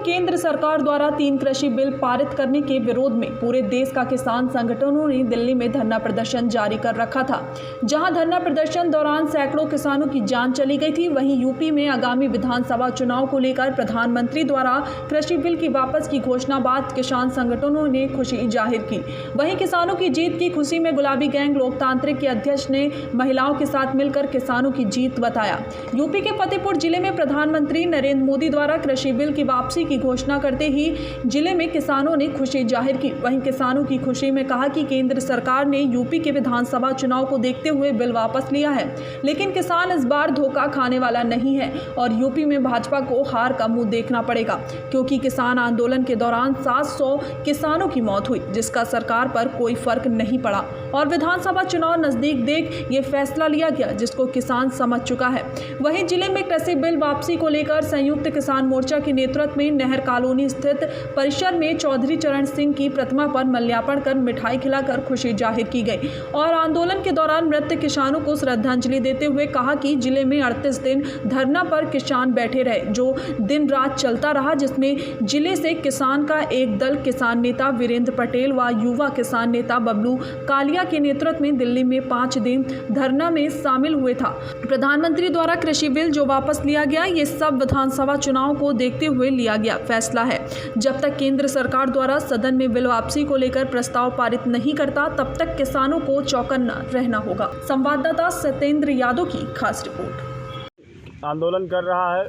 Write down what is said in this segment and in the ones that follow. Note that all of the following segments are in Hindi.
केंद्र सरकार द्वारा 3 कृषि बिल पारित करने के विरोध में पूरे देश का किसान संगठनों ने दिल्ली में धरना प्रदर्शन जारी कर रखा था। जहां धरना प्रदर्शन दौरान सैकड़ों किसानों की जान चली गई थी, वहीं यूपी में आगामी विधानसभा चुनाव को लेकर प्रधानमंत्री द्वारा कृषि बिल की वापस की घोषणा बाद किसान संगठनों ने खुशी जाहिर की। वहीं किसानों की जीत की खुशी में गुलाबी गैंग लोकतांत्रिक के अध्यक्ष ने महिलाओं के साथ मिलकर किसानों की जीत बताया। यूपी के फतेहपुर जिले में प्रधानमंत्री नरेंद्र मोदी द्वारा कृषि बिल की वापसी की घोषणा करते ही जिले में किसानों ने खुशी जाहिर की। वहीं किसानों की खुशी में कहा कि केंद्र सरकार ने यूपी के विधानसभा चुनाव को देखते हुए बिल वापस लिया है, लेकिन किसान इस बार धोखा खाने वाला नहीं है और यूपी में भाजपा को हार का मुंह देखना पड़ेगा, क्योंकि किसान आंदोलन के दौरान 700 किसानों की मौत हुई, जिसका सरकार पर कोई फर्क नहीं पड़ा और विधानसभा चुनाव नजदीक देख ये फैसला लिया गया, जिसको किसान समझ चुका है। वहीं जिले में कृषि बिल वापसी को लेकर संयुक्त किसान मोर्चा के नेतृत्व में नहर कॉलोनी स्थित परिसर में चौधरी चरण सिंह की प्रतिमा पर माल्यार्पण कर मिठाई खिलाकर खुशी जाहिर की गई और आंदोलन के दौरान मृत किसानों को श्रद्धांजलि देते हुए कहा कि जिले में 38 दिन धरना पर किसान बैठे रहे, जो दिन रात चलता रहा, जिसमें जिले से किसान का एक दल किसान नेता वीरेंद्र पटेल व युवा किसान नेता बबलू कालिया के नेतृत्व में दिल्ली में 5 दिन धरना में शामिल हुए था। प्रधानमंत्री द्वारा कृषि बिल जो वापस लिया गया, ये सब विधानसभा चुनाव को देखते हुए लिया गया फैसला है। जब तक केंद्र सरकार द्वारा सदन में बिल वापसी को लेकर प्रस्ताव पारित नहीं करता, तब तक किसानों को चौकन्ना रहना होगा। संवाददाता सत्येंद्र यादव की खास रिपोर्ट। आंदोलन कर रहा है,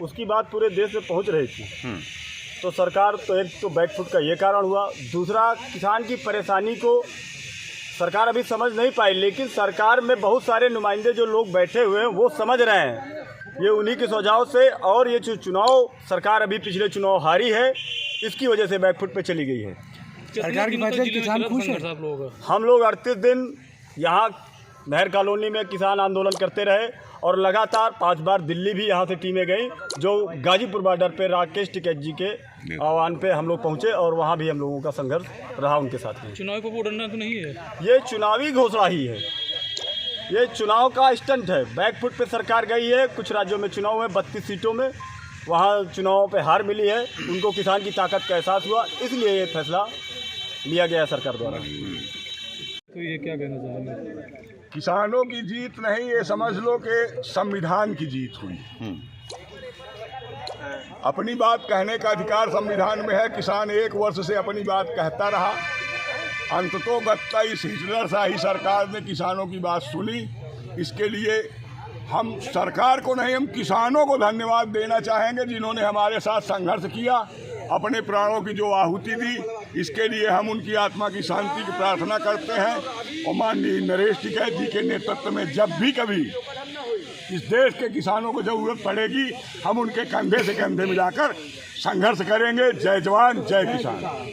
उसकी बात पूरे देश में पहुंच रही थी, तो सरकार तो एक तो बैकफुट का ये कारण हुआ, दूसरा किसान की परेशानी को सरकार अभी समझ नहीं पाई, लेकिन सरकार में बहुत सारे नुमाइंदे जो लोग बैठे हुए हैं वो समझ रहे हैं। ये उन्हीं के सुझाव से और ये जो चुनाव सरकार अभी पिछले चुनाव हारी है, इसकी वजह से बैकफुट पे चली गई है। सरकार की फैसले किसान खुश हैं। हम लोग 38 दिन यहाँ नहर कॉलोनी में किसान आंदोलन करते रहे और लगातार 5 बार दिल्ली भी यहाँ से टीमें गई, जो गाजीपुर बॉर्डर पे राकेश टिकैत जी के आह्वान पे हम लोग पहुँचे और वहाँ भी हम लोगों का संघर्ष रहा उनके साथ। चुनाव को उड़ना तो नहीं है, ये चुनावी घोषणा ही है, ये चुनाव का स्टंट है। बैकफुट पे सरकार गई है, कुछ राज्यों में चुनाव है, 32 सीटों में वहाँ चुनाव पे हार मिली है, उनको किसान की ताकत का एहसास हुआ, इसलिए ये फैसला लिया गया सरकार द्वारा। तो ये क्या कहना चाहेंगे? किसानों की जीत नहीं, ये समझ लो कि संविधान की जीत हुई। अपनी बात कहने का अधिकार संविधान में है। किसान 1 वर्ष से अपनी बात कहता रहा, अंततोगत्ता इस हिटलरशाही सरकार ने किसानों की बात सुनी। इसके लिए हम सरकार को नहीं, हम किसानों को धन्यवाद देना चाहेंगे, जिन्होंने हमारे साथ संघर्ष किया, अपने प्राणों की जो आहुति दी। इसके लिए हम उनकी आत्मा की शांति की प्रार्थना करते हैं और माननीय नरेश टिकैत जी के नेतृत्व में जब भी कभी इस देश के किसानों को जरूरत पड़ेगी, हम उनके कंधे से कंधे मिलाकर संघर्ष करेंगे। जय जवान, जय किसान।